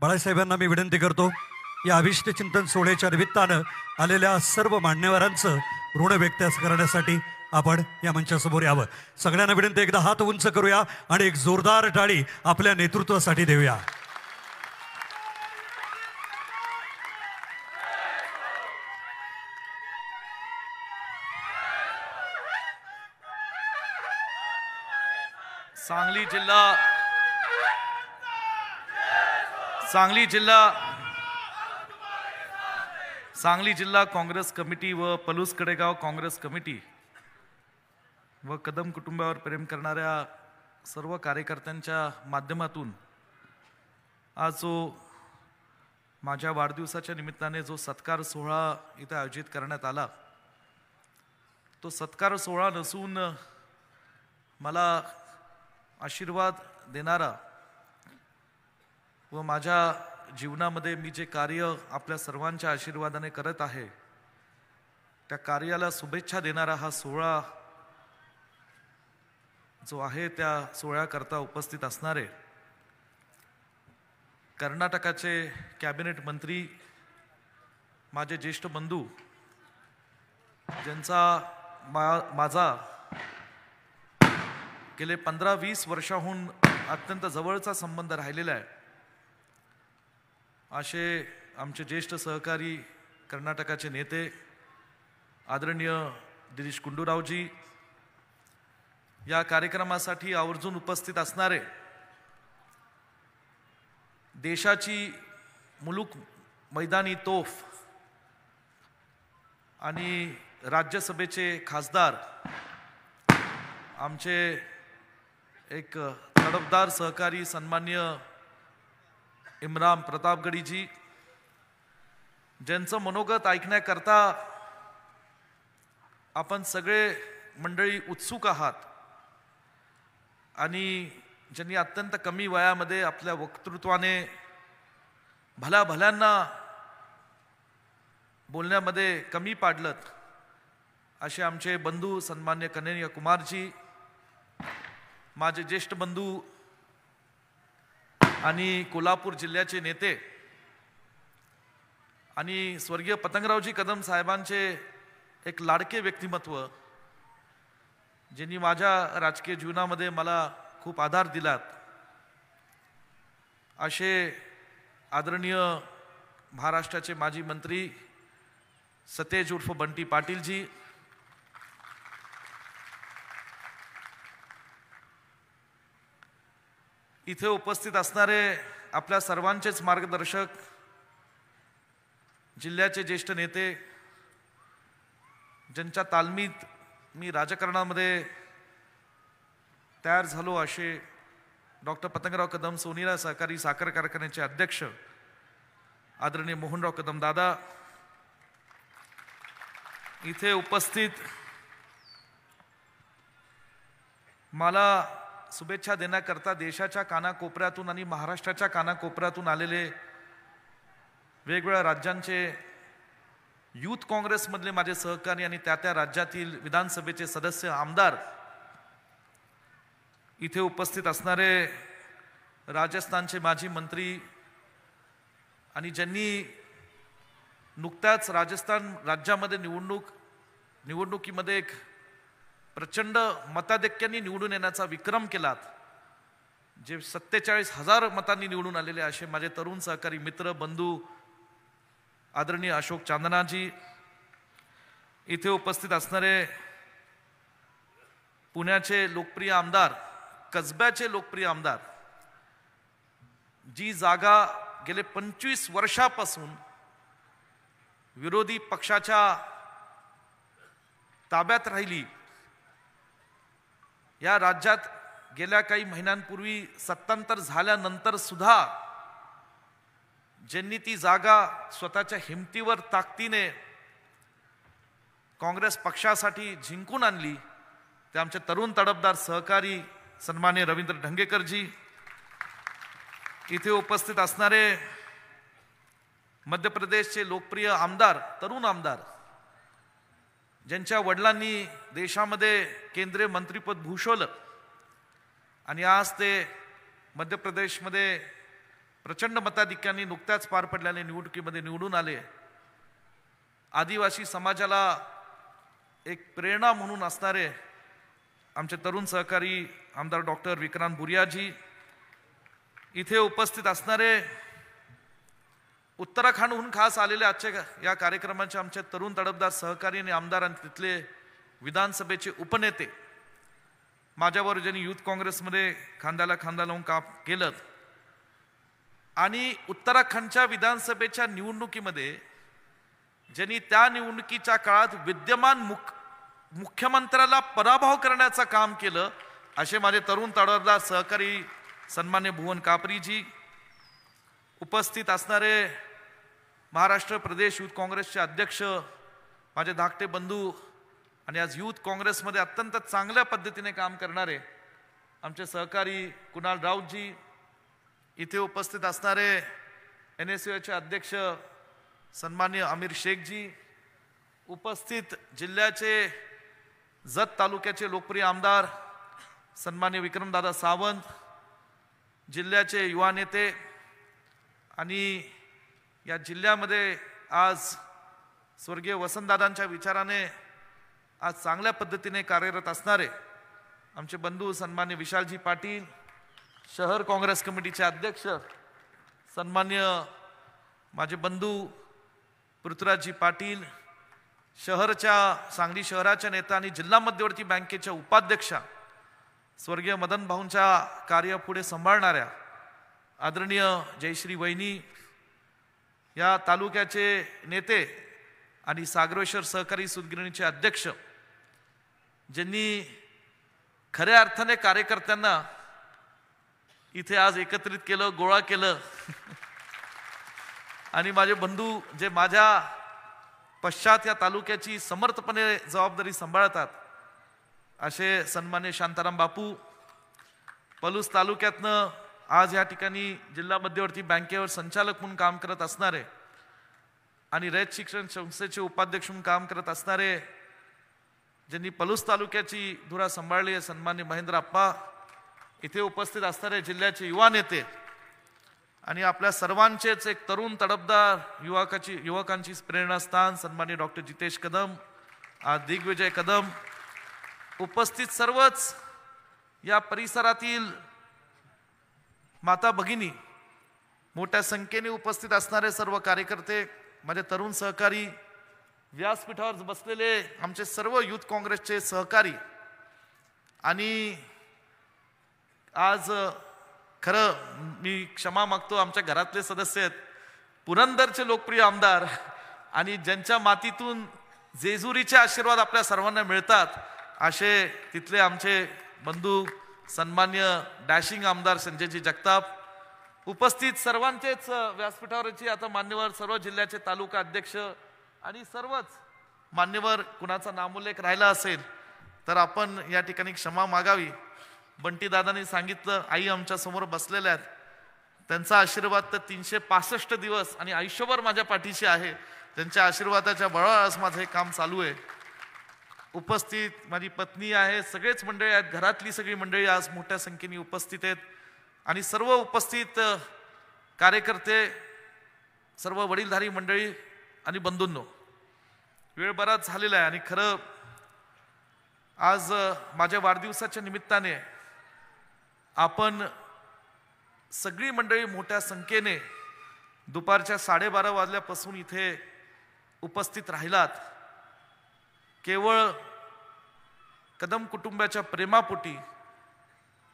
बाळासाहेबांना मी विनंती करतो, या अभिष्ट चिंतन सोहळ्याच्या निमित्तानं आलेल्या सर्व मान्यवरांचं ऋण व्यक्त करण्यासाठी आपण या मंचासमोर यावं. सगळ्यांना विनंती, एकदा हात उंच करूया आणि एक जोरदार टाळी आपल्या नेतृत्वासाठी देऊया. सांगली जिल्हा काँग्रेस कमिटी व पलूस कडेगाव काँग्रेस कमिटी व कदम कुटुंबावर प्रेम करणाऱ्या सर्व कार्यकर्त्यांच्या माध्यमातून आज जो माझ्या वाढदिवसाच्या निमित्ताने जो सत्कार सोहळा इथे आयोजित करण्यात आला, तो सत्कार सोहळा नसून मला आशीर्वाद देणारा व माझ्या जीवनामध्ये मी जे कार्य आपल्या सर्वांच्या आशीर्वादाने करत आहे त्या कार्याला शुभेच्छा देणारा हा सोहळा जो आहे, त्या सोहळ्याकरता उपस्थित असणारे कर्नाटकाचे कॅबिनेट मंत्री माझे ज्येष्ठ बंधू, ज्यांचा माझा गेले 15-20 वर्षाहून अत्यंत जवळचा संबंध राहिलेला आहे, असे आमचे ज्येष्ठ सहकारी कर्नाटकाचे नेते आदरणीय दिनेश गुंडूरावजी, या कार्यक्रमासाठी आवर्जून उपस्थित असणारे देशाची मुलूक मैदानी तोफ आणि राज्यसभेचे खासदार आमचे एक तडफदार सहकारी सन्मान्य इम्रान प्रतापगडीजी, ज्यांचं मनोगत ऐकण्याकरता आपण सगळे मंडळी उत्सुक आहात आणि ज्यांनी अत्यंत कमी वयामध्ये आपल्या वक्तृत्वाने भल्याभल्यांना बोलण्यामध्ये कमी पाडलत, असे आमचे बंधू सन्मान्य कन्हैया कुमारजी, माझे ज्येष्ठ बंधू आणि कोल्हापूर जिल्ह्याचे नेते आणि स्वर्गीय पतंगरावजी कदम साहेबांचे एक लाडके व्यक्तिमत्व, ज्यांनी माझ्या राजकीय जीवनामध्ये मला खूप आधार दिलात, असे आदरणीय महाराष्ट्राचे माजी मंत्री सतेज उर्फ बंटी पाटीलजी, इथे उपस्थित असणारे आपल्या सर्वांचेच मार्गदर्शक जिल्ह्याचे ज्येष्ठ नेते, ज्यांच्या तालमीत मी राजकारणामध्ये तयार झालो, असे डॉक्टर पतंगराव कदम सोनीरा सहकारी साखर कारखान्याचे अध्यक्ष आदरणीय मोहनराव कदम दादा, इथे उपस्थित मला शुभेच्छा देण्याकरता देशाच्या कानाकोपऱ्यातून आणि महाराष्ट्राच्या कानाकोपऱ्यातून आलेले वेगवेगळ्या राज्यांचे युथ काँग्रेसमधले माझे सहकारी आणि त्या राज्यातील विधानसभेचे सदस्य आमदार, इथे उपस्थित असणारे राजस्थानचे माजी मंत्री आणि ज्यांनी नुकत्याच राजस्थान राज्यामध्ये निवडणुकीमध्ये एक प्रचंड मताधिक्याने निवडून येण्याचा विक्रम केलात, जे 47,000 मतांनी निवडून आलेले असे माझे तरुण सहकारी मित्र बंधू आदरणीय अशोक चांदनाजी, इथे उपस्थित असणारे पुण्याचे लोकप्रिय आमदार, कसब्याचे लोकप्रिय आमदार, जी जागा गेले 25 वर्षापासून विरोधी पक्षाच्या ताब्यात राहिली, या राज्यात गेल्या काही महिन्यांपूर्वी सत्तांतर झाल्यानंतर सुद्धा ज्यांनी ती जागा स्वतःच्या हिमतीवर ताकदीने काँग्रेस पक्षासाठी जिंकून आणली, ते आमचे तरुण तडफदार सहकारी सन्मान्य रवींद्र ढंगेकरजी, इथे उपस्थित असणारे मध्य प्रदेशचे लोकप्रिय आमदार, तरुण आमदार, ज्यांच्या वडिलांनी देशामध्ये केंद्रीय मंत्रिपद भूषवलं आणि आज ते मध्य प्रदेशमध्ये प्रचंड मताधिक्याने नुकत्याच पार पडलेल्या निवडणुकीमध्ये निवडून आले. आदिवासी समाजाला एक प्रेरणा म्हणून असणारे आमचे तरुण सहकारी आमदार डॉक्टर विक्रांत भुरियाजी, इथे उपस्थित असणारे उत्तराखंडहून खास आलेले आजच्या या कार्यक्रमाचे आमचे तरुण तडफदार सहकारी आणि आमदार आणि तिथले विधानसभेचे उपनेते, माझ्यावर ज्यांनी युथ काँग्रेसमध्ये खांद्याला खांदा लावून काम केलं आणि उत्तराखंडच्या विधानसभेच्या निवडणुकीमध्ये ज्यांनी त्या निवडणुकीच्या काळात विद्यमान मुख्यमंत्र्याला पराभव करण्याचं काम केलं, असे माझे तरुण तडफदार सहकारी सन्मान्य भुवन कापरीजी, उपस्थित असणारे महाराष्ट्र प्रदेश युथ काँग्रेसचे अध्यक्ष माझे धाकटे बंधू आणि आज युथ काँग्रेसमध्ये अत्यंत चांगल्या पद्धतीने काम करणारे आमचे सहकारी कुणाल राऊतजी, इथे उपस्थित असणारे NSUचे अध्यक्ष सन्मान्य अमीर शेखजी, उपस्थित जिल्ह्याचे जत तालुक्याचे लोकप्रिय आमदार सन्मान्य विक्रमदादा सावंत, जिल्ह्याचे युवा नेते आणि या जिल्ह्यामध्ये आज स्वर्गीय वसंतदादांच्या विचाराने आज चांगल्या पद्धतीने कार्यरत असणारे आमचे बंधू सन्मान्य विशालजी पाटील, शहर काँग्रेस कमिटीचे अध्यक्ष सन्मान्य माझे बंधू पृथ्वीराजजी पाटील, सांगली शहराच्या नेता आणि जिल्हा मध्यवर्ती बँकेच्या उपाध्यक्षा स्वर्गीय मदन भाऊंच्या कार्य पुढे सांभाळणाऱ्या आदरणीय जयश्री वहिनी, या तालुक्याचे नेते आणि सागरेश्वर सहकारी सूतगिरणीचे अध्यक्ष, ज्यांनी खऱ्या अर्थाने कार्यकर्त्यांना इथे आज एकत्रित केलं, गोळा केलं आणि माझे बंधू जे माझ्या पश्चात या तालुक्याची समर्थपणे जबाबदारी सांभाळतात असे सन्मान्य शांताराम बापू, पलूस तालुक्यातनं आज या ठिकाणी जिल्हा मध्यवर्ती बँकेवर संचालक म्हणून काम करत असणारे आणि रयत शिक्षण संस्थेचे उपाध्यक्ष म्हणून काम करत असणारे, ज्यांनी पलूस तालुक्याची धुरा सांभाळली आहे सन्मान्य महेंद्र आप्पा, इथे उपस्थित असणारे जिल्ह्याचे युवा नेते आणि आपल्या सर्वांचेच एक तरुण तडफदार युवकांची प्रेरणास्थान सन्मान्य डॉक्टर जितेश कदम, दिग्विजय कदम, उपस्थित सर्वच या परिसरातील माता भगिनी, मोठ्या संख्येने उपस्थित असणारे सर्व कार्यकर्ते, माझे तरुण सहकारी, व्यासपीठावर बसलेले आमचे सर्व युथ काँग्रेसचे सहकारी आणि आज खरं मी क्षमा मागतो, आमच्या घरातले सदस्य आहेत पुरंदरचे लोकप्रिय आमदार आणि ज्यांच्या मातीतून जेजुरीचे आशीर्वाद आपल्या सर्वांना मिळतात असे तिथले आमचे बंधू सन्मान्य डॅशिंग आमदार संजयजी जगताप, उपस्थित सर्वांचेच व्यासपीठावरची आता मान्यवर सर्व जिल्ह्याचे तालुका अध्यक्ष आणि सर्वच मान्यवर, कुणाचा नामोल्लेख राहिला असेल तर आपण या ठिकाणी क्षमा मागावी. बंटी दादांनी सांगितलं, आई आमच्या समोर बसलेल्या आहेत, त्यांचा आशीर्वाद तर 365 दिवस आणि आयुष्यभर माझ्या पाठीशी आहे, त्यांच्या आशीर्वादाच्या बळावर माझं हे काम चालू आहे. उपस्थित माझी पत्नी आहे, सगळेच मंडळी आहेत, घरातली सगळी मंडळी आज मोठ्या संख्येने उपस्थित आहेत आणि सर्व उपस्थित कार्यकर्ते, सर्व वडीलधारी मंडळी आणि बंधूंनो, वेळ बराच झालेला आहे आणि खरं आज माझ्या वाढदिवसाच्या निमित्ताने आपण सगळी मंडळी मोठ्या संख्येने दुपारच्या 12:30 वाजल्यापासून इथे उपस्थित राहिलात. केवळ कदम कुटुंबाच्या प्रेमापोटी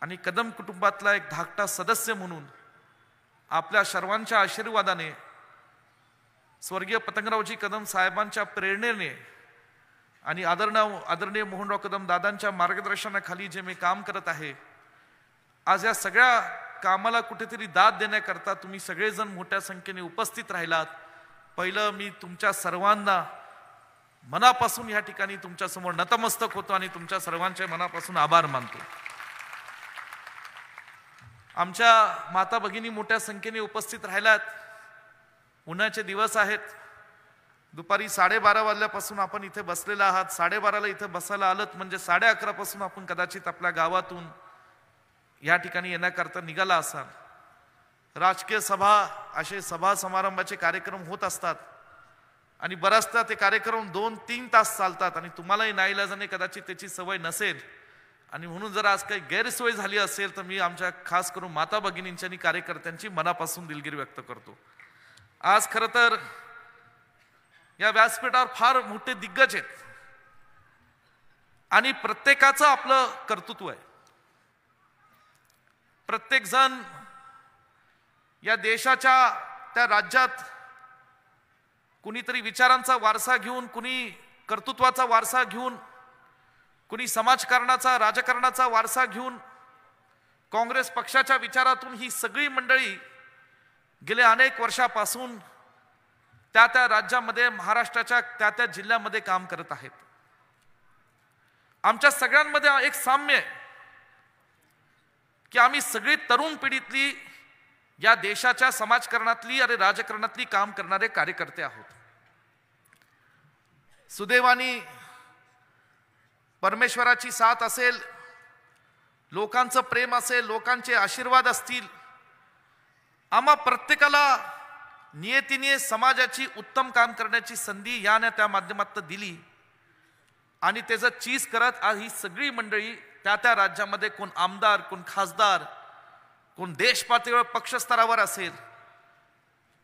आणि कदम कुटुंबातला एक धाकटा सदस्य म्हणून आपल्या सर्वांच्या आशीर्वादाने, स्वर्गीय पतंगरावजी कदम साहेबांच्या प्रेरणेने आणि आदरणीय मोहनराव कदम दादांच्या मार्गदर्शनाखाली जे मी काम करत आहे, आज या सगळ्या कामाला कुठेतरी दाद देण्याकरता तुम्ही सगळेजण मोठ्या संख्येने उपस्थित राहिलात. पहिलं मी तुमच्या सर्वांना मनापासून या ठिकाणी तुमच्या समोर नतमस्तक होतो आणि तुमच्या सर्वांचे मनापासून आभार मानतो. आमच्या माता भगिनी मोठ्या संख्येने उपस्थित राहिल्यात. उन्हाचे दिवस आहेत. दुपारी 12:30 वाजल्यापासून आपण इथे बसलेला आहात. 12:30ला इथे बसायला आलत म्हणजे 11:30 पासून आपण कदाचित आपल्या गावातून या ठिकाणी येण्याकरता निघाला असाल. राजकीय सभा असे सभा समारंभाचे कार्यक्रम होत असतात आणि बऱ्याचदा ते कार्यक्रम 2-3 तास चालतात आणि तुम्हालाही नाईलाजाने कदाचित त्याची सवय नसेल आणि म्हणून जर आज काही गैरसोय झाली असेल तर मी आमच्या खास करून माता भगिनींची आणि कार्यकर्त्यांची मनापासून दिलगिरी व्यक्त करतो. आज खरं तर या व्यासपीठावर फार मोठे दिग्गज आहेत आणि प्रत्येकाचं आपलं कर्तृत्व आहे. प्रत्येक जण या देशाच्या त्या राज्यात कुणीतरी विचारांचा वारसा घेऊन, कुणी कर्तृत्वाचा वारसा घेऊन, कुणी समाजकारणाचा राजकारणाचा वारसा घेऊन, काँग्रेस पक्षाच्या विचारातून ही सगळी मंडळी गेल्या अनेक वर्षापासून त्या त्या राज्यामध्ये, महाराष्ट्राच्या त्या त्या जिल्ह्यामध्ये काम करत आहेत. आमच्या सगळ्यांमध्ये एक साम्य आहे की आम्ही सगळी तरुण पिढीतली या देशाच्या समाजकारणातली आणि राजकारणातली काम करणारे कार्यकर्ते आहोत. सुदैवाने परमेश्वराची साथ असेल, लोकांचं प्रेम असेल, लोकांचे आशीर्वाद असतील, आम्हा प्रत्येकाला नियतीने समाजाची उत्तम काम करण्याची संधी या त्या माध्यमातून दिली आणि त्याचं चीज करत आज ही सगळी मंडळी त्या त्या राज्यामध्ये कोण आमदार, कोण खासदार, कोण देश पातळीवर पक्ष स्तरावर असेल,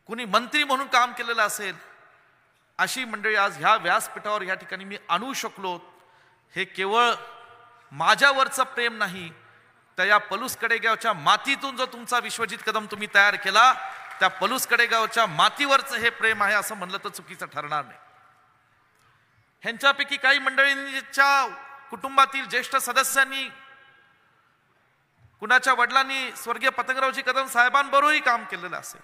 कोणी मंत्री म्हणून काम केलेलं असेल, अशी मंडळी आज ह्या व्यासपीठावर या ठिकाणी मी आणू शकलो. हे केवळ माझ्यावरचं प्रेम नाही, तर या पलूस कडेगावच्या मातीतून जो तुमचा विश्वजित कदम तुम्ही तयार केला त्या पलूस कडेगावच्या मातीवरचं हे प्रेम आहे असं म्हणलं तर चुकीचं ठरणार नाही. ह्यांच्यापैकी काही मंडळींच्या कुटुंबातील ज्येष्ठ सदस्यांनी, कुणाच्या वडिलांनी स्वर्गीय पतंगरावजी कदम साहेबांबरोबरही काम केलेलं असेल.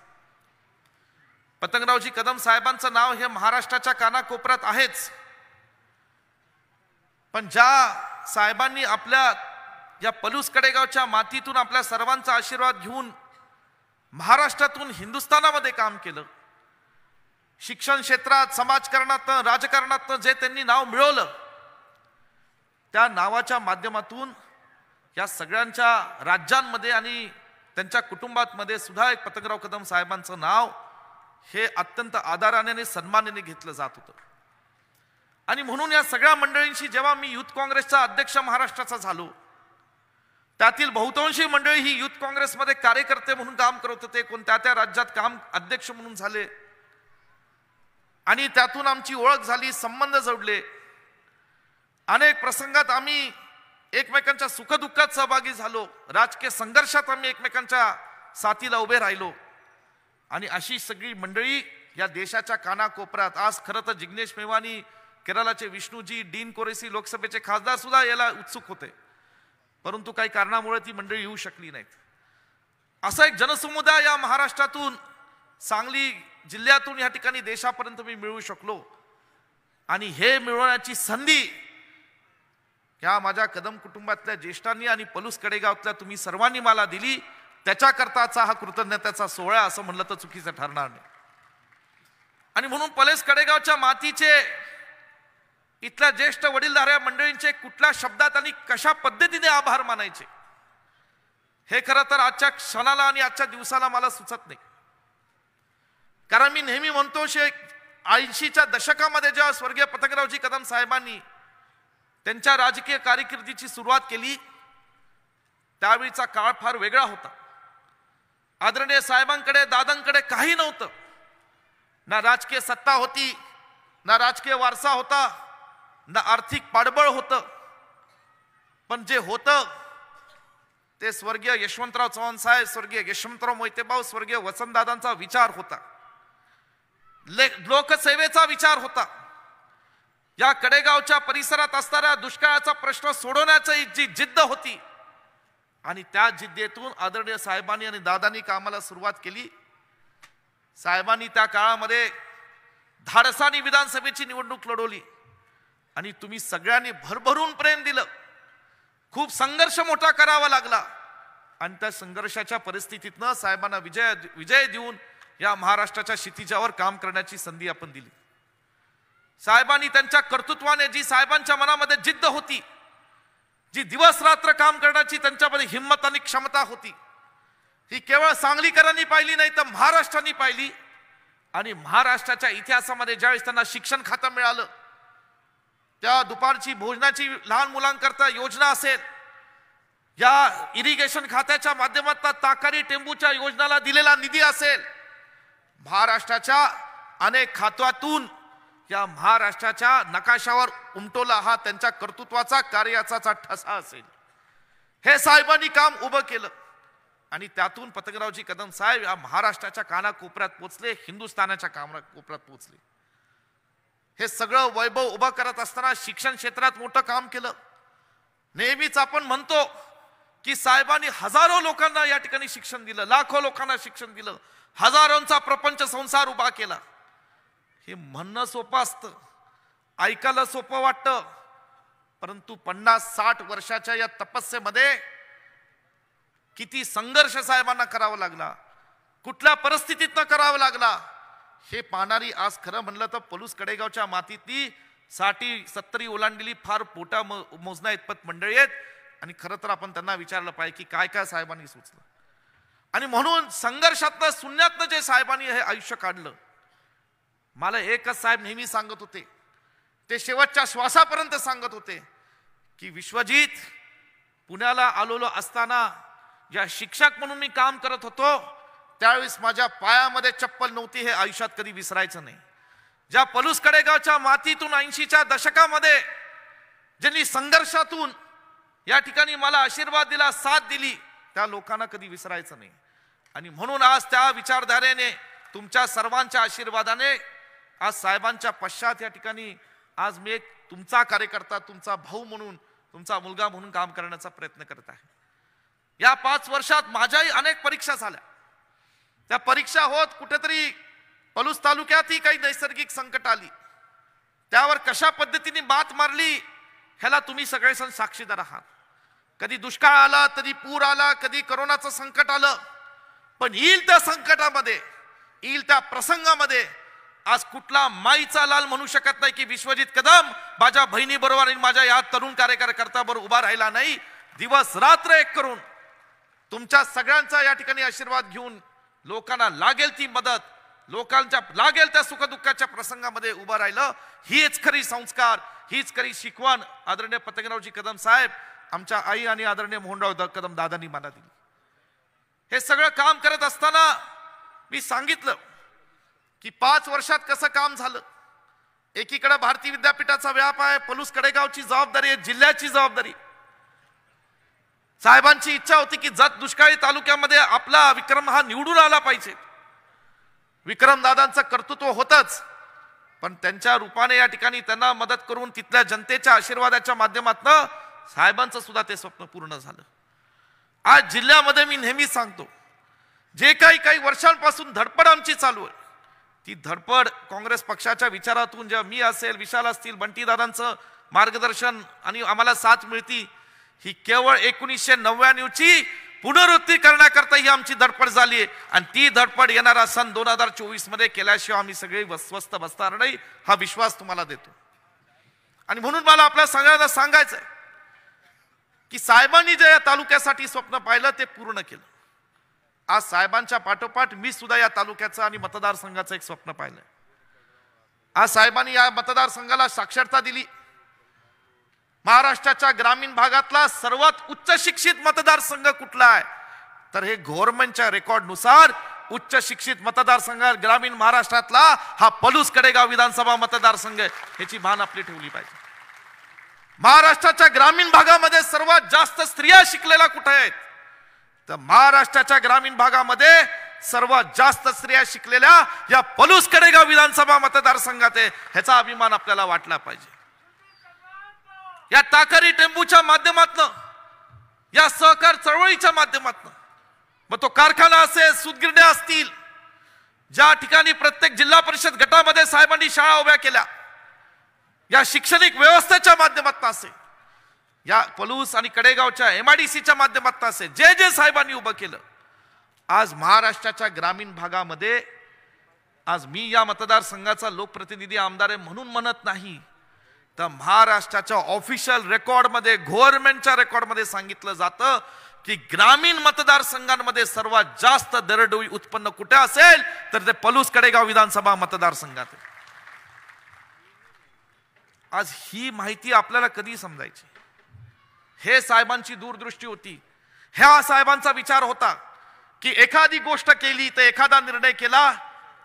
पतंगरावजी कदम साहेबांचं नाव हे महाराष्ट्राच्या कानाकोपऱ्यात आहेच, पण ज्या साहेबांनी आपल्या या पलूस कडेगावच्या मातीतून आपल्या सर्वांचा आशीर्वाद घेऊन महाराष्ट्रातून हिंदुस्थानामध्ये काम केलं, शिक्षण क्षेत्रात, समाजकारणातनं, राजकारणातनं जे त्यांनी नाव मिळवलं, त्या नावाच्या माध्यमातून या सगळ्यांच्या राज्यांमध्ये आणि त्यांच्या कुटुंबामध्ये सुद्धा एक पतंगराव कदम साहेबांचं नाव हे अत्यंत आदराने आणि सन्मानाने घेतलं जात होतं. आणि म्हणून या सगळ्या मंडळींशी जेव्हा मी युथ काँग्रेसचा अध्यक्ष महाराष्ट्राचा झालो, त्यातील बहुतांशी मंडळी ही युथ काँग्रेसमध्ये कार्यकर्ते म्हणून काम करत होते, कोण त्या त्या राज्यात काम अध्यक्ष म्हणून झाले आणि त्यातून आमची ओळख झाली, संबंध जोडले. अनेक प्रसंगात आम्ही एकमेकांच्या सुखदुःखात सहभागी झालो, राजकीय संघर्षात आम्ही एकमेकांच्या साथीला उभे राहिलो. आणि अशी सगळी मंडळी या देशाच्या कानाकोपऱ्यात, आज खरं तर जिग्नेश मेवानी, केरळाचे विष्णूजी, डीन कोरेसी लोकसभेचे खासदार सुद्धा याला उत्सुक होते, परंतु काही कारणामुळे ती मंडळी येऊ शकली नाहीत. असा एक जनसमुदाय या महाराष्ट्रातून, सांगली जिल्ह्यातून या ठिकाणी देशापर्यंत मी मिळवू शकलो. आणि हे मिळवण्याची संधी या माझ्या कदम कुटुंबातल्या ज्येष्ठांनी आणि पलूस कडेगावातल्या तुम्ही सर्वांनी मला दिली, त्याच्याकरताचा हा कृतज्ञतेचा सोहळा असं म्हणलं तर चुकीचं ठरणार नाही. आणि म्हणून पलूस कडेगावच्या मातीचे, इथल्या ज्येष्ठ वडीलधाऱ्या मंडळींचे कुठल्या शब्दात आणि कशा पद्धतीने आभार मानायचे हे खरं तर आजच्या क्षणाला आणि आजच्या दिवसाला मला सुचत नाही. कारण मी नेहमी म्हणतो, 80च्या दशकामध्ये जेव्हा स्वर्गीय पतंगरावजी कदम साहेबांनी त्यांच्या राजकीय कारकिर्दीची सुरुवात केली, त्यावेळीचा काळ फार वेगळा होता. आदरणीय साहेबांकडे, दादांकडे काही नव्हतं, ना राजकीय सत्ता होती, ना राजकीय वारसा होता, ना आर्थिक पाठबळ होतं. पण जे होतं ते स्वर्गीय यशवंतराव चव्हाण साहेब, स्वर्गीय यशवंतराव मोहितेभाऊ, स्वर्गीय वसंतदादांचा विचार होता, लोकसेवेचा विचार होता. या कडेगावच्या परिसरात असणाऱ्या दुष्काळाचा प्रश्न सोडवण्याची जी जिद्द होती आणि त्या जिद्दीतून आदरणीय साहेबांनी आणि दादांनी कामाला सुरुवात केली. साहेबांनी त्या काळामध्ये धाडसाने विधानसभेची निवडणूक लढवली आणि तुम्ही सगळ्यांनी भरभरून प्रेम दिलं. खूप संघर्ष मोठा करावा लागला आणि त्या संघर्षाच्या परिस्थितीतनं साहेबांना विजय देऊन या महाराष्ट्राच्या क्षितिजावर काम करण्याची संधी आपण दिली. साहेबांनी त्यांच्या कर्तृत्वाने, जी साहेबांच्या मनामध्ये जिद्द होती, जी दिवस रात्र काम करण्याची त्यांच्यामध्ये हिंमत आणि क्षमता होती, ही केवळ सांगलीकरांनी पाहिली नाही तर महाराष्ट्राने पाहिली. आणि महाराष्ट्राच्या इतिहासामध्ये ज्यावेळेस त्यांना शिक्षण खातं मिळालं, त्या दुपारची भोजनाची लहान मुलांकरता योजना असेल, या इरिगेशन खात्याच्या माध्यमातून ताकारी टेंबूच्या योजनाला दिलेला निधी असेल, महाराष्ट्राच्या अनेक खात्यातून या महाराष्ट्राच्या नकाशावर उमटवला हा त्यांच्या कर्तृत्वाचा कार्याचा ठसा असेल. हे साहेबांनी काम उभं केलं आणि त्यातून पतंगरावजी कदम साहेब या महाराष्ट्राच्या कानाकोपऱ्यात पोचले, हिंदुस्थानाच्या कोपऱ्यात पोचले. हे सगळं वैभव उभं करत असताना शिक्षण क्षेत्रात मोठं काम केलं. नेहमीच आपण म्हणतो की साहेबांनी हजारो लोकांना या ठिकाणी शिक्षण दिलं, लाखो लोकांना शिक्षण दिलं, हजारोंचा प्रपंच संसार उभा केला. हे म्हणणं सोपं असतं, ऐकायला सोपं वाटतं, परंतु 50-60 वर्षाच्या या तपस्येमध्ये किती संघर्ष साहेबांना करावा लागला, कुठल्या परिस्थितीतनं करावा लागला, हे पाहणारी आज खरं म्हणलं तर पलूस कडेगावच्या मातीतली 60-70 ओलांडलेली फार पोटा मोजना इतपत मंडळी आहेत. आणि खरं तर आपण त्यांना विचारलं पाहिजे की काय काय साहेबांनी सुचलं. आणि म्हणून संघर्षातनं शून्यातनं जे साहेबांनी हे आयुष्य काढलं, मला एकच साहेब नेहमी सांगत होते, ते शेवटच्या श्वासापर्यंत सांगत होते की विश्वजित, पुण्याला आलेलो असताना ज्या शिक्षक म्हणून मी काम करत होतो त्यावेळेस माझ्या पायामध्ये चप्पल नव्हती, हे आयुष्यात कधी विसरायचं नाही. ज्या पलूस कडेगावच्या मातीतून 80च्या दशकामध्ये ज्यांनी संघर्षातून या ठिकाणी मला आशीर्वाद दिला, साथ दिली, त्या लोकांना कधी विसरायचं नाही. आणि म्हणून आज त्या विचारधारेने, तुमच्या सर्वांच्या आशीर्वादाने आज साहेबांच्या पश्चात या ठिकाणी आज मी एक तुमचा कार्यकर्ता, तुमचा भाऊ म्हणून, तुमचा मुलगा म्हणून काम करण्याचा प्रयत्न करत आहे. या 5 वर्षात माझ्याही अनेक परीक्षा झाल्या. त्या परीक्षा होत कुठेतरी पलूस तालुक्यातही काही नैसर्गिक संकट आली, त्यावर कशा पद्धतीने मात मारली ह्याला तुम्ही सगळे सण साक्षीदार आहात. कधी दुष्काळ आला, कधी पूर आला, कधी करोनाचं संकट आलं, पण येईल त्या संकटामध्ये, येईल त्या प्रसंगामध्ये आज कुठला माईचा लाल म्हणू शकत नाही की विश्वजित कदम माझ्या बहिणी बरोबर आणि माझ्या या तरुण कार्यकर्त्या बरोबर उभा राहिला नाही. दिवस रात्र एक करून तुमच्या सगळ्यांचा या ठिकाणी आशीर्वाद घेऊन लोकांना लागेल ती मदत, लोकांच्या लागेल त्या सुखदुःखाच्या प्रसंगामध्ये उभा राहिलं. हीच खरी संस्कार, हीच खरी शिकवण आदरणीय पतंगरावजी कदम साहेब, आमच्या आई आणि आदरणीय मोहनराव कदम दादांनी मला दिली. हे सगळं काम करत असताना मी सांगितलं की 5 वर्षात कसं काम झालं. एकीकडे भारतीय विद्यापीठाचा व्याप आहे, पलूस कडेगावची जबाबदारी आहे, जिल्ह्याची जबाबदारी. साहेबांची इच्छा होती की जत दुष्काळी तालुक्यामध्ये आपला विक्रम हा निवडून आला पाहिजे. विक्रम दादांचं कर्तृत्व होतच, पण त्यांच्या रूपाने या ठिकाणी त्यांना मदत करून तिथल्या जनतेच्या आशीर्वादाच्या माध्यमातून साहेबांचं सुद्धा ते स्वप्न पूर्ण झालं. आज जिल्ह्यामध्ये मी नेहमी सांगतो, जे काही वर्षांपासून धडपड आमची चालू आहे, ती धडपड काँग्रेस पक्षाच्या विचारातून, जेव्हा मी असेल, विशाल असतील, बंटी दादांचं मार्गदर्शन आणि आम्हाला साथ मिळती, ही केवळ 1999ची पुनरुत्ती करण्याकरता ही आमची धडपड झाली आहे. आणि ती धडपड येणारा सन 2024 मध्ये केल्याशिवाय आम्ही सगळे स्वस्थ बसणार नाही, हा विश्वास तुम्हाला देतो. आणि म्हणून मला आपल्या सगळ्यांना सांगायचं आहे की साहेबांनी जे या तालुक्यासाठी स्वप्न पाहिलं ते पूर्ण केलं. आज साहेबांच्या पाठोपाठ मी सुद्धा या तालुक्याचं आणि मतदारसंघाचं एक स्वप्न पाहिलं. आज साहेबांनी या मतदारसंघाला साक्षरता दिली. महाराष्ट्राच्या ग्रामीण भागातला सर्वात उच्च शिक्षित मतदारसंघ कुठला आहे तर हे गव्हर्नमेंटच्या रेकॉर्डनुसार उच्च शिक्षित मतदारसंघ ग्रामीण महाराष्ट्रातला हा पलूस कडेगाव विधानसभा मतदारसंघ आहे. ह्याची भान आपली ठेवली पाहिजे. महाराष्ट्राच्या ग्रामीण भागामध्ये सर्वात जास्त स्त्रिया शिकलेल्या कुठे आहेत तर महाराष्ट्राच्या ग्रामीण भागामध्ये सर्वात जास्त स्त्रिया शिकलेल्या या पलूस कडेगाव विधानसभा मतदारसंघात आहे. ह्याचा अभिमान आपल्याला वाटला पाहिजे. या ताकारी टेंबूच्या माध्यमातून, या सहकार चळवळीच्या माध्यमातून, मग तो कारखाना असेल, सूतगिरण्या असतील, ज्या ठिकाणी प्रत्येक जिल्हा परिषद गटामध्ये साहेबांनी शाळा उभ्या केल्या, या शैक्षणिक व्यवस्थेच्या माध्यमातून असेल, या पलूस आणि कडेगावच्या MIDCच्या माध्यमातून असेल, जे जे साहेबांनी उभं केलं, आज महाराष्ट्राच्या ग्रामीण भागामध्ये, आज मी या मतदारसंघाचा लोकप्रतिनिधी आमदार आहे म्हणून म्हणत नाही, तर महाराष्ट्राच्या ऑफिशियल रेकॉर्डमध्ये, गव्हर्नमेंटच्या रेकॉर्डमध्ये सांगितलं जातं की ग्रामीण मतदारसंघांमध्ये सर्वात जास्त दरडोई उत्पन्न कुठे असेल तर ते पलूस कडेगाव विधानसभा मतदारसंघात आहे. आज ही माहिती आपल्याला कधी समजायची? हे साहेबांची दूरदृष्टी होती. ह्या साहेबांचा विचार होता की एखादी गोष्ट केली तर एखादा निर्णय केला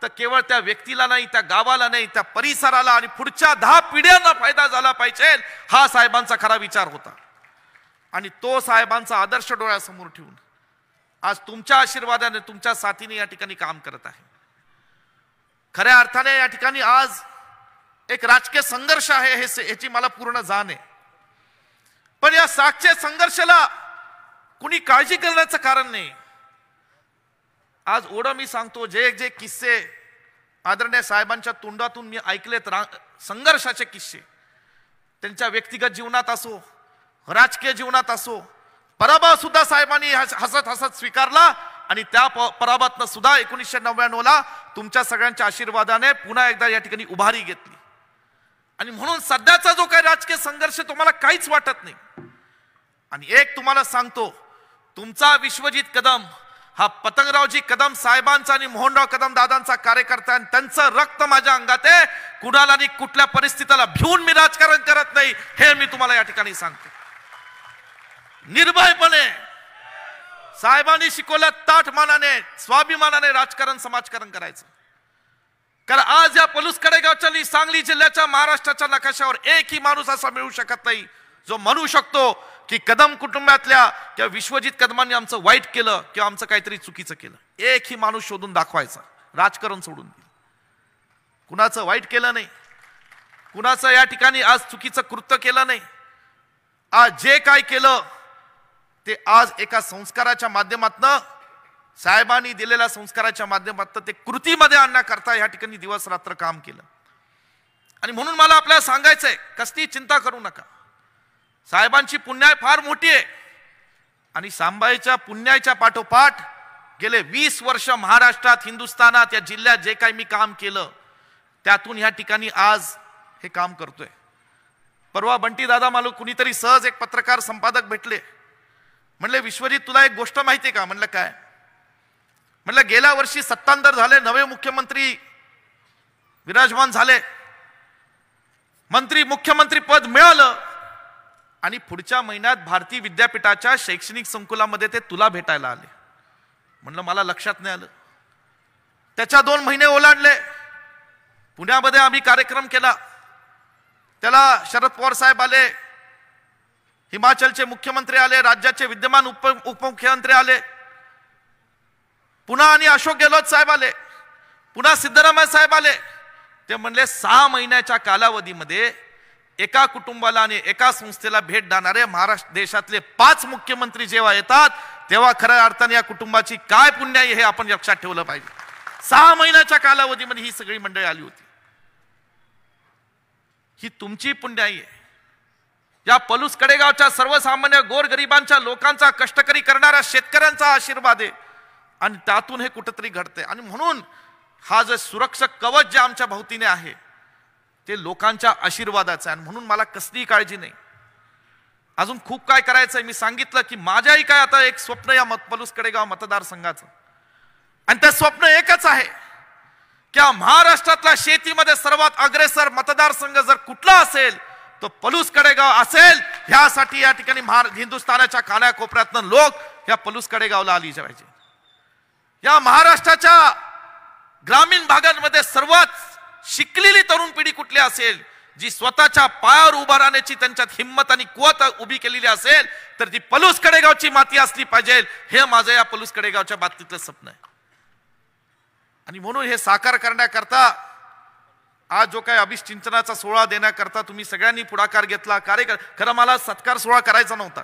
तर केवळ त्या व्यक्तीला नाही, त्या गावाला नाही, त्या परिसराला आणि पुढच्या 10 पिढ्यांना फायदा झाला पाहिजे, हा साहेबांचा खरा विचार होता. आणि तो साहेबांचा आदर्श डोळ्यासमोर ठेवून आज तुमच्या आशीर्वादाने, तुमच्या साथीने या ठिकाणी काम करत आहे. खऱ्या अर्थाने या ठिकाणी आज एक राजकीय संघर्ष आहे ह्याची मला पूर्ण जाण आहे. पण या सागच्या संघर्षाला कुणी काळजी करण्याचं कारण नाही. आज ओढं मी सांगतो, जे जे किस्से आदरणीय साहेबांच्या तोंडातून मी ऐकलेत, संघर्षाचे किस्से, त्यांच्या व्यक्तिगत जीवनात असो, राजकीय जीवनात असो, पराभव सुद्धा साहेबांनी हसत हसत स्वीकारला आणि त्या पराभवातनं सुद्धा 1999ला तुमच्या सगळ्यांच्या आशीर्वादाने पुन्हा एकदा या ठिकाणी उभारी घेतली. आणि म्हणून सध्याचा जो काही राजकीय संघर्ष तुम्हाला काहीच वाटत नाही. आणि एक तुम्हाला सांगतो, तुमचा विश्वजित कदम हा पतंगरावजी कदम साहेबांचा आणि मोहनराव कदम दादांचा कार्यकर्ता, आणि त्यांचं रक्त माझ्या अंगात आहे. कुणाला आणि कुठल्या परिस्थितीला भिवून मी राजकारण करत नाही, हे मी तुम्हाला या ठिकाणी सांगतो. निर्भयपणे साहेबांनी शिकवलं, ताठ मानाने, स्वाभिमानाने राजकारण, समाजकारण करायचं. कारण आज या पलूस कडेगावच्या आणि सांगली जिल्ह्याच्या, महाराष्ट्राच्या नकाशावर एकही माणूस असा मिळू शकत नाही जो म्हणू शकतो की कदम कुटुंबातल्या किंवा विश्वजित कदमांनी आमचं वाईट केलं किंवा आमचं काहीतरी चुकीचं केलं. एकही माणूस शोधून दाखवायचा, राजकारण सोडून दिलं. कुणाचं वाईट केलं नाही, कुणाचं या ठिकाणी आज चुकीचं कृत्य केलं नाही. आज जे काय केलं ते आज एका संस्काराच्या माध्यमातून, साहेबांनी दिलेल्या संस्काराच्या माध्यमातून ते कृतीमध्ये आणण्याकरता या ठिकाणी दिवस रात्र काम केलं. आणि म्हणून मला आपल्याला सांगायचंय, कसली चिंता करू नका. साहेबांची पुण्याई फार मोठी आहे आणि सांबाईच्या पुण्याईच्या पाठोपाठ गेले 20 वर्ष महाराष्ट्रात, हिंदुस्थानात, या जिल्ह्यात जे काही मी काम केलं त्यातून या ठिकाणी आज हे काम करतोय. परवा बंटी दादा मला कुणीतरी सहज एक पत्रकार संपादक भेटले. म्हणले, विश्वजित तुला एक गोष्ट माहिती का? म्हणलं काय? म्हणलं गेल्या वर्षी सत्तांतर झाले, नवे मुख्यमंत्री विराजमान झाले, मंत्री मुख्यमंत्री पद मिळालं आणि पुढच्या महिन्यात भारतीय विद्यापीठाच्या शैक्षणिक संकुलामध्ये ते तुला भेटायला आले. म्हणलं मला लक्षात नाही आलं. त्याच्या 2 महिने ओलांडले, पुण्यामध्ये आम्ही कार्यक्रम केला. त्याला शरद पवार साहेब आले, हिमाचलचे मुख्यमंत्री आले, राज्याचे विद्यमान उपमुख्यमंत्री आले, पुन्हा आणि अशोक गेहलोत साहेब आले, पुन्हा सिद्धरामय्या साहेब आले. ते म्हणले 6 महिन्याच्या कालावधीमध्ये एका कुटुंबाला आणि एका संस्थेला भेट देणारे महाराष्ट्र देशातले 5 मुख्यमंत्री जेव्हा येतात तेव्हा खऱ्या अर्थाने या कुटुंबाची काय पुण्याई हे आपण लक्षात ठेवलं पाहिजे. 6 महिन्याच्या कालावधीमध्ये ही सगळी मंडळी आली होती. ही तुमची पुण्याई आहे. या पलूस कडेगावच्या सर्वसामान्य गोरगरिबांच्या लोकांचा, कष्टकरी करणाऱ्या शेतकऱ्यांचा आशीर्वाद आहे आणि त्यातून हे कुठेतरी घडते. आणि म्हणून हा जो सुरक्षक कवच जे आमच्या भोवतीने आहे ते लोकांच्या आशीर्वादाचं आहे. आणि म्हणून मला कसलीही काळजी नाही. अजून खूप काय करायचंय. मी सांगितलं की माझ्याही काय आता एक स्वप्न या पलूस कडेगाव मतदारसंघाचं, आणि ते स्वप्न एकच आहे की महाराष्ट्रातल्या शेतीमध्ये सर्वात अग्रेसर मतदारसंघ जर कुठला असेल तो पलूस कडेगाव असेल. ह्यासाठी या ठिकाणी हिंदुस्थानाच्या कानाकोपऱ्यातनं लोक या पलूस कडेगावला आली पाहिजे. या महाराष्ट्राच्या ग्रामीण भागांमध्ये सर्वात शिकलेली तरुण पिढी कुठली असेल, जी स्वतःच्या पायावर उभा राहण्याची त्यांच्यात हिंमत आणि कुवत उभी केलेली असेल, तर ती पलूस कडेगावची माती असली पाहिजे. हे माझं या पलूस कडेगावच्या बाबतीतलं स्वप्न आहे. आणि म्हणून हे साकार करण्याकरता आज जो काही अभिषेचनाचा सोहळा देण्याकरता तुम्ही सगळ्यांनी पुढाकार घेतला. खरं मला सत्कार सोहळा करायचा नव्हता.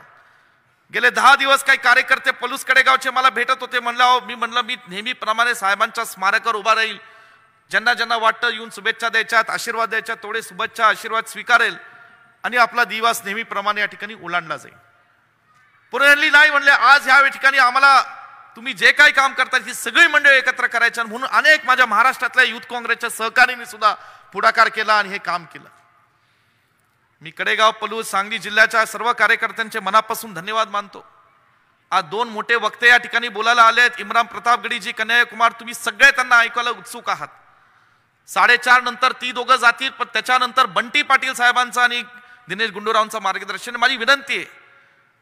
गेले 10 दिवस काही कार्यकर्ते पलूस कडेगावचे मला भेटत होते. मी नेहमीप्रमाणे साहेबांच्या स्मारकावर उभा राहील, ज्यांना ज्यांना वाटतं येऊन शुभेच्छा द्यायच्यात, आशीर्वाद द्यायच्यात, थोडे शुभेच्छा आशीर्वाद स्वीकारेल आणि आपला दिवस नेहमीप्रमाणे या ठिकाणी ओलांडला जाईल. पुरली नाही म्हणले, आज ह्या ठिकाणी आम्हाला तुम्ही जे काही काम करता ही सगळी मंडळी एकत्र करायच्या. म्हणून अनेक माझ्या महाराष्ट्रातल्या युथ काँग्रेसच्या सहकार्याने सुद्धा पुढाकार केला आणि हे काम केलं. मी कडेगाव, पलूस, सांगली जिल्ह्याच्या सर्व कार्यकर्त्यांचे मनापासून धन्यवाद मानतो. आज दोन मोठे वक्ते या ठिकाणी बोलायला आलेत, इम्रान प्रतापगडीजी, कन्हैयाकुमार, तुम्ही सगळे त्यांना ऐकायला उत्सुक आहात. 4:30 नंतर ती दोघं जातील, पण त्याच्यानंतर बंटी पाटील साहेबांचा आणि दिनेश गुंडूरावांचं मार्गदर्शन. माझी विनंती आहे,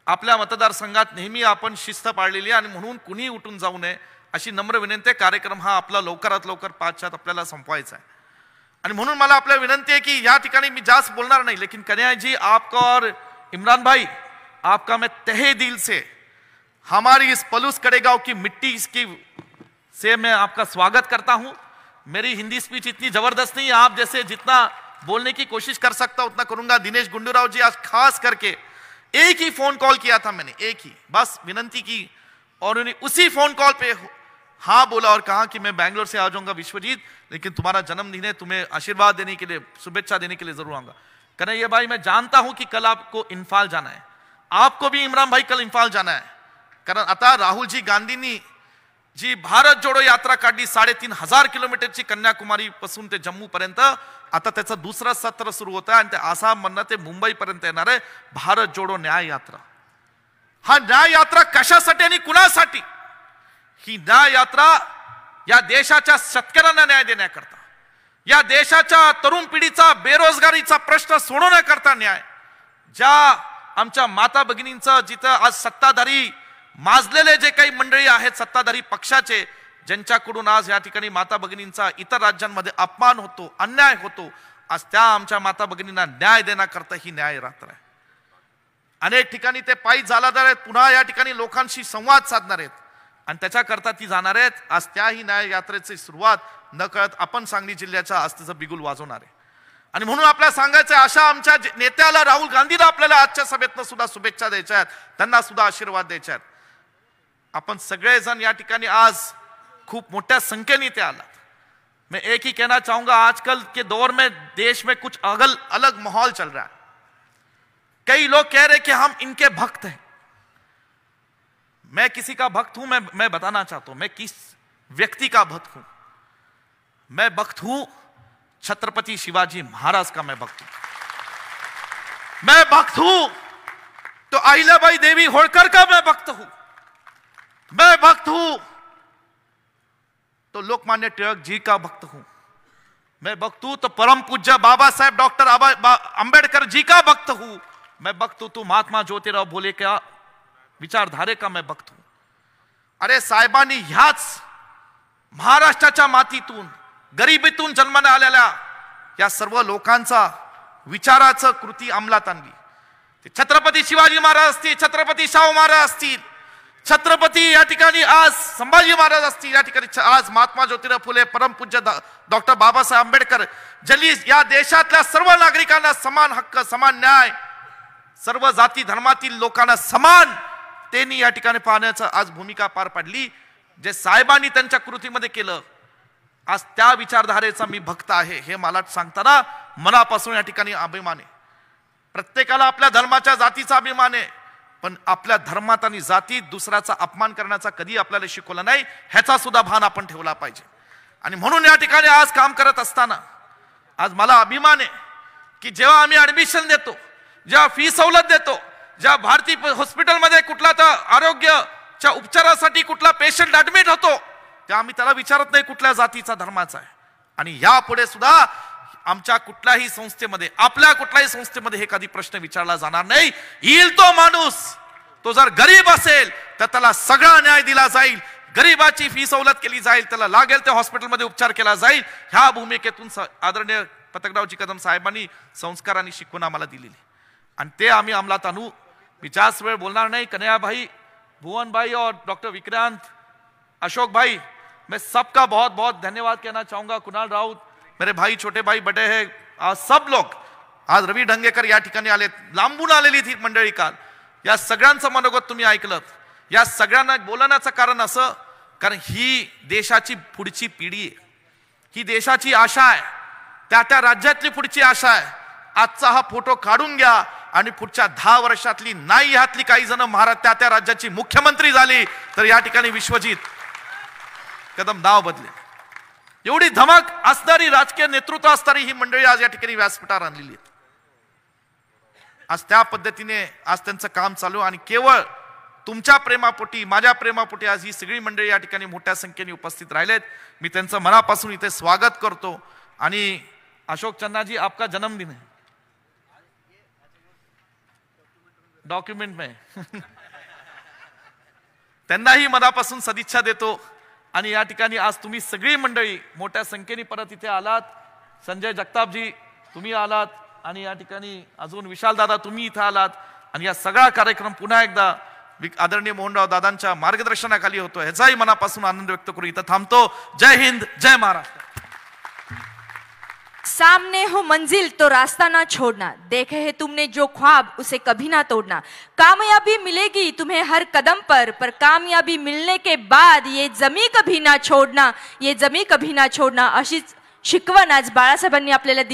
आपल्या मतदारसंघात नेहमी आपण शिस्त पाळलेली आहे आणि म्हणून कुणी उठून जाऊ नये अशी नम्र विनंती आहे. कार्यक्रम हा आपला लवकरात लवकर 5:00 आपल्याला संपवायचा आहे आणि म्हणून मला आपल्या विनंती आहे की या ठिकाणी मी जास्त बोलणार नाही, लेकिन कन्हैया जी, आपका और इमरान भाई, आपका मैं तहे दिल से हमारी इस पलूस कड़ेगांव की मिट्टी से मैं आपका स्वागत करता हूं. मेरी हिंदी स्पीच इतनी जबरदस्त नहीं है, आप जैसे जितना बोलने की कोशिश कर सकता उतना करूंगा. दिनेश गुंडूराव जी, आज खास करके एक ही फोन कॉल किया था मैंने, एक ही बस विनंती की और उन्हें उसी फोन कॉल पे हाँ बोला और कहा कि मैं बैंगलोर से आ जाऊंगा विश्वजीत, लेकिन तुम्हारा जन्मदिन है, तुम्हें आशीर्वाद देने के लिए, शुभेच्छा देने के लिए जरूर आऊंगा. कन्हैया भाई, मैं जानता हूं कि कल आपको इम्फाल जाना है, आपको भी इमरान भाई कल इम्फाल जाना है, कारण आता राहुलजी गांधींनी जी भारत जोडो यात्रा काढली 3,500 किलोमीटरची, कन्याकुमारी पासून ते जम्मू पर्यंत. आता त्याचं दुसरं सत्र सुरू होत आहे आणि ते आसाम मधनं ते मुंबई पर्यंत येणार आहे भारत जोडो न्याय यात्रा. हा न्याय यात्रा कशासाठी आणि कुणासाठी? ही न्याय यात्रा या देशाच्या शेतकऱ्यांना न्याय देण्याकरता, या देशाच्या तरुण पिढीचा बेरोजगारीचा प्रश्न सोडवण्याकरता न्याय. ज्या आमच्या माता भगिनींचं जिथं आज सत्ताधारी माजलेले जे काही मंडळी आहेत सत्ताधारी पक्षाचे, ज्यांच्याकडून आज या ठिकाणी माता भगिनींचा इतर राज्यांमध्ये अपमान होतो, अन्याय होतो, आज त्या आमच्या माता भगिनींना न्याय देण्याकरता ही न्याय यात्रा आहे. अनेक ठिकाणी ते पायी चालणार आहेत, पुन्हा या ठिकाणी लोकांशी संवाद साधणार आहेत आणि त्याच्याकरता ती जाणार आहेत. आज त्याही न्याय यात्रेची सुरुवात नकळत आपण सांगली जिल्ह्याच्या आस्थेचं बिगुल वाजवणार आहे आणि म्हणून आपल्याला सांगायचं, अशा आमच्या नेत्याला राहुल गांधीला आपल्याला आजच्या सभेतनं सुद्धा शुभेच्छा द्यायच्या आहेत, त्यांना सुद्धा आशीर्वाद द्यायचे आहेत. अपन सगळेजण या ठिकाणी आज खूप मोठ्या संख्येने ते आलात. मैं एक ही कहना चाहूंगा, आजकल के दौर में देश में कुछ अलग माहौल चल रहा है. कई लोग कह रहे कि हम इनके भक्त हैं. मैं किसी का भक्त हूं, मैं बताना चाहता हूं मैं किस व्यक्ति का भक्त हूं. मैं भक्त हूं छत्रपति शिवाजी महाराज का. मैं भक्त हूं, मैं भक्त हूं तो अहिल्याबाई देवी होळकर का मैं भक्त हूं. मैं भक्त हूं तो लोकमान्य टिळक जी का भक्त हूं. मैं भक्त हूं तो परम पूज्य बाबा साहेब डॉक्टर अंबेडकर जी का भक्त हूं. मैं भक्त हूं तो महात्मा ज्योतिराव फुले का विचारधारे का मैं भक्त हूं. अरे साहेबांनी ह्याच महाराष्ट्राच्या मातीतून, गरिबीतून जन्माला आलेल्या या सर्व लोकांचा विचाराचं कृती अंमलात आणली. ते छत्रपती शिवाजी महाराज असतील, छत्रपती शाहू महाराज असतील, छत्रपती या ठिकाणी आज संभाजी महाराज असतील, या ठिकाणी आज महात्मा ज्योतिराव फुले, परमपूज्य डॉक्टर बाबासाहेब आंबेडकर, ज्यांनी या देशातल्या सर्व नागरिकांना समान हक्क, समान न्याय, सर्व जाती धर्मातील लोकांना समान त्यांनी या ठिकाणी पाहण्याचं आज भूमिका पार पाडली. जे साहेबांनी त्यांच्या कृतीमध्ये केलं, आज त्या विचारधारेचा मी भक्त आहे हे मला सांगताना मनापासून या ठिकाणी अभिमान आहे. प्रत्येकाला आपल्या धर्माच्या जातीचा अभिमान आहे, पण आपल्या धर्मात आणि जातीत दुसऱ्याचा अपमान करण्याचा कधी आपल्याला शिकवलं नाही, ह्याचा सुद्धा भान आपण ठेवला पाहिजे. आणि म्हणून या ठिकाणी आज काम करत असताना आज मला अभिमान आहे की जेव्हा आम्ही ऍडमिशन देतो, जेव्हा फी सवलत देतो, जेव्हा भारती हॉस्पिटलमध्ये कुठला तर आरोग्याच्या उपचारासाठी कुठला पेशंट ऍडमिट होतो, तेव्हा आम्ही त्याला विचारत नाही कुठल्या जातीचा धर्माचा आहे. आणि यापुढे सुद्धा आमच्या कुठल्याही संस्थेमध्ये, आपल्या कुठल्याही संस्थेमध्ये हे कधी प्रश्न विचारला जाणार नाही. येईल तो माणूस, तो जर गरीब असेल तर त्याला सगळा न्याय दिला जाईल, गरीबाची फी सवलत केली जाईल, त्याला लागेल त्या हॉस्पिटलमध्ये उपचार केला जाईल. ह्या भूमिकेतून आदरणीय पतंगरावजी कदम साहेबांनी संस्कार आणि शिकवण आम्हाला दिलेली आणि ते आम्ही अंमलात आणू. मी जास्त वेळ बोलणार नहीं. कन्हैया भाई, भुवन भाई और डॉक्टर विक्रांत, अशोक भाई, मैं सबका बहुत बहुत धन्यवाद कहना चाहूंगा. कुणाल राउत, मेरे भाई, छोटे भाई, बड़े हैं, आज सब लोग, आज रवी ढंगेकर या ठिकाणी आले, लांबून आलेली थी मंडळी काल. या सगळ्यांचं मनोगत तुम्ही ऐकलं. या सगळ्यांना बोलण्याचं कारण असं, कारण ही देशाची पुढची पिढी आहे, ही देशाची आशा आहे, त्या राज्यातली पुढची आशा आहे. आजचा हा फोटो काढून घ्या आणि पुढच्या 10 वर्षातली नाही ह्यातली काही जण महाराज त्या राज्याची मुख्यमंत्री झाली तर या ठिकाणी विश्वजीत कदम नाव बदले. एवढी धमक असणारी, राजकीय नेतृत्व असणारी ही मंडळी आज या ठिकाणी व्यासपीठावर आणलेली आहेत. आज त्या पद्धतीने आज त्यांचं काम चालू आणि केवळ तुमच्या प्रेमापोटी, माझ्या प्रेमापोटी आज ही सगळी मंडळी या ठिकाणी मोठ्या संख्येने उपस्थित राहिलेत. मी त्यांचं मनापासून इथे स्वागत करतो. आणि अशोक चन्नाजी, आपका जन्मदिन है, डॉक्युमेंट में त्यांनाही मनापासून सदिच्छा देतो. आणि या ठिकाणी आज तुम्ही सगळी मंडळी मोठ्या संख्येने परत इथे आलात. संजय जगतापजी तुम्ही आलात, आणि या ठिकाणी अजून विशाल दादा तुम्ही इथं आलात. आणि या सगळा कार्यक्रम पुन्हा एकदा आदरणीय मोहनराव दादांच्या मार्गदर्शनाखाली होतो, ह्याचाही मनापासून आनंद व्यक्त करू. इथं थांबतो. जय हिंद, जय महाराष्ट्र. सामने हो मंजिल तो रास्ता ना छोड़ना, देखे है तुमने जो ख्वाब उसे कभी ना तोड़ना. कामयाबी मिलेगी तुम्हें हर कदम पर कामयाबी मिलने के बाद ये जमी कभी ना छोड़ना, ये जमी कभी ना छोड़ना. अशीच शिकवण आज बाळासाहेबांनी आपल्याला दिली.